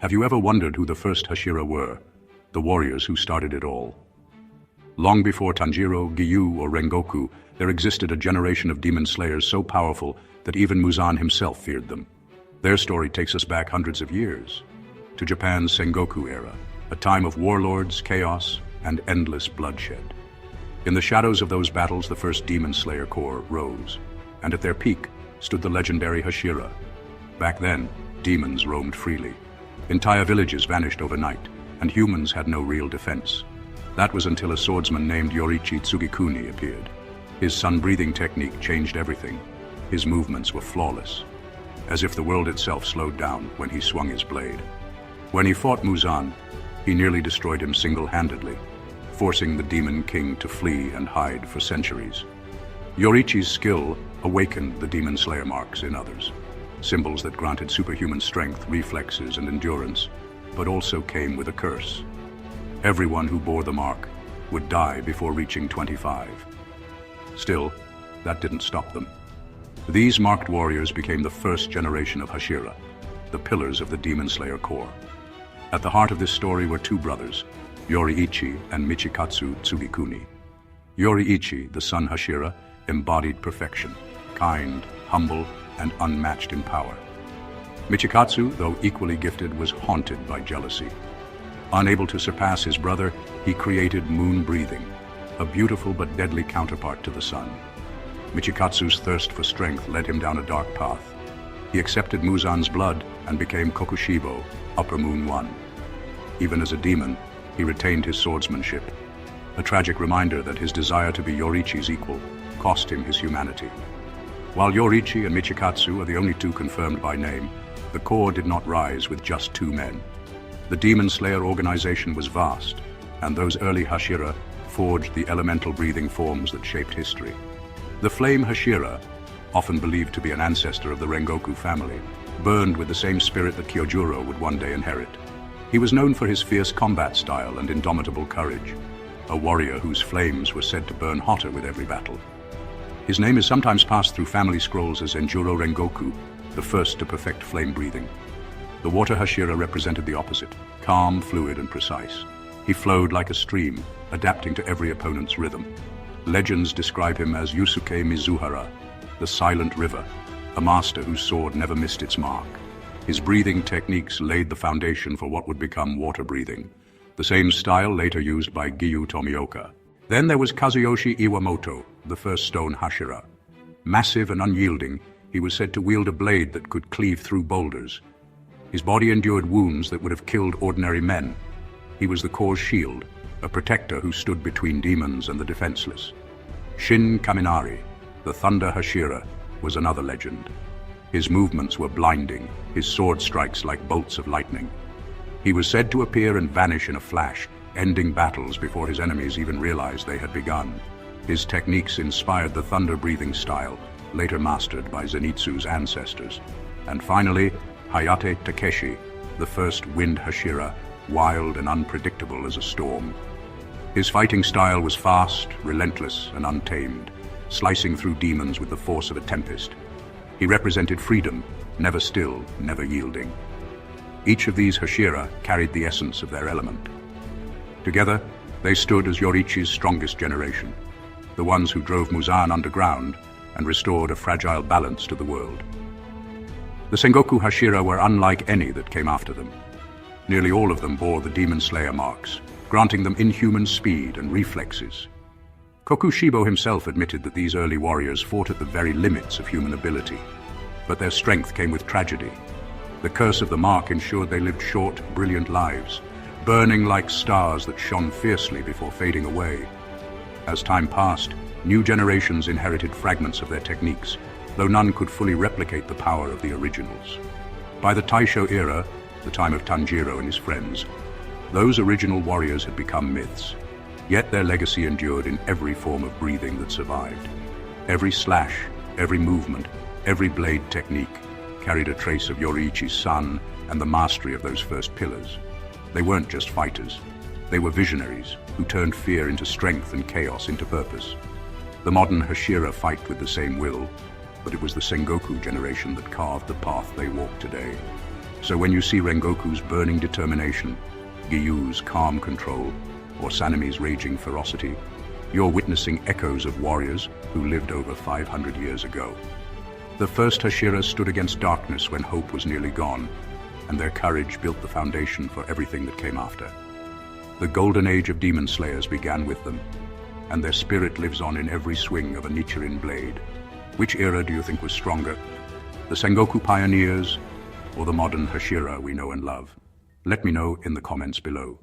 Have you ever wondered who the first Hashira were, the warriors who started it all? Long before Tanjiro, Gyuu, or Rengoku, there existed a generation of demon slayers so powerful that even Muzan himself feared them. Their story takes us back hundreds of years, to Japan's Sengoku Era, a time of warlords, chaos, and endless bloodshed. In the shadows of those battles, the first demon slayer corps rose, and at their peak stood the legendary Hashira. Back then, demons roamed freely. Entire villages vanished overnight, and humans had no real defense. That was until a swordsman named Yoriichi Tsugikuni appeared. His sun-breathing technique changed everything. His movements were flawless, as if the world itself slowed down when he swung his blade. When he fought Muzan, he nearly destroyed him single-handedly, forcing the Demon King to flee and hide for centuries. Yoriichi's skill awakened the Demon Slayer marks in others, symbols that granted superhuman strength, reflexes, and endurance, but also came with a curse. Everyone who bore the mark would die before reaching 25. Still, that didn't stop them. These marked warriors became the first generation of Hashira, the pillars of the Demon Slayer Corps. At the heart of this story were two brothers, Yoriichi and Michikatsu Tsugikuni. Yoriichi, the son Hashira, embodied perfection, kind, humble, and unmatched in power. Michikatsu, though equally gifted, was haunted by jealousy. Unable to surpass his brother, he created moon breathing, a beautiful but deadly counterpart to the sun. Michikatsu's thirst for strength led him down a dark path. He accepted Muzan's blood and became Kokushibo, Upper Moon One. Even as a demon, he retained his swordsmanship, a tragic reminder that his desire to be Yoriichi's equal cost him his humanity. While Yoriichi and Michikatsu are the only two confirmed by name, the Corps did not rise with just two men. The Demon Slayer organization was vast, and those early Hashira forged the elemental breathing forms that shaped history. The flame Hashira, often believed to be an ancestor of the Rengoku family, burned with the same spirit that Kyojuro would one day inherit. He was known for his fierce combat style and indomitable courage, a warrior whose flames were said to burn hotter with every battle. His name is sometimes passed through family scrolls as Enjuro Rengoku, the first to perfect flame breathing. The water Hashira represented the opposite, calm, fluid, and precise. He flowed like a stream, adapting to every opponent's rhythm. Legends describe him as Yusuke Mizuhara, the silent river, a master whose sword never missed its mark. His breathing techniques laid the foundation for what would become water breathing, the same style later used by Gyuu Tomioka. Then there was Kazuyoshi Iwamoto, the first stone Hashira. Massive and unyielding, he was said to wield a blade that could cleave through boulders. His body endured wounds that would have killed ordinary men. He was the Corps' shield, a protector who stood between demons and the defenseless. Shin Kaminari, the Thunder Hashira, was another legend. His movements were blinding, his sword strikes like bolts of lightning. He was said to appear and vanish in a flash, ending battles before his enemies even realized they had begun. His techniques inspired the thunder-breathing style, later mastered by Zenitsu's ancestors. And finally, Hayate Takeshi, the first wind Hashira, wild and unpredictable as a storm. His fighting style was fast, relentless, and untamed, slicing through demons with the force of a tempest. He represented freedom, never still, never yielding. Each of these Hashira carried the essence of their element. Together, they stood as Yoriichi's strongest generation, the ones who drove Muzan underground and restored a fragile balance to the world. The Sengoku Hashira were unlike any that came after them. Nearly all of them bore the Demon Slayer marks, granting them inhuman speed and reflexes. Kokushibo himself admitted that these early warriors fought at the very limits of human ability, but their strength came with tragedy. The curse of the mark ensured they lived short, brilliant lives, burning like stars that shone fiercely before fading away. As time passed, new generations inherited fragments of their techniques, though none could fully replicate the power of the originals. By the Taisho era, the time of Tanjiro and his friends, those original warriors had become myths. Yet their legacy endured in every form of breathing that survived. Every slash, every movement, every blade technique carried a trace of Yoriichi's sun and the mastery of those first pillars. They weren't just fighters. They were visionaries who turned fear into strength and chaos into purpose. The modern Hashira fight with the same will, but it was the Sengoku generation that carved the path they walk today. So when you see Rengoku's burning determination, Gyu's calm control, or Sanemi's raging ferocity, you're witnessing echoes of warriors who lived over 500 years ago. The first Hashira stood against darkness when hope was nearly gone, and their courage built the foundation for everything that came after. The golden age of demon slayers began with them, and their spirit lives on in every swing of a Nichiren blade. Which era do you think was stronger? The Sengoku pioneers, or the modern Hashira we know and love? Let me know in the comments below.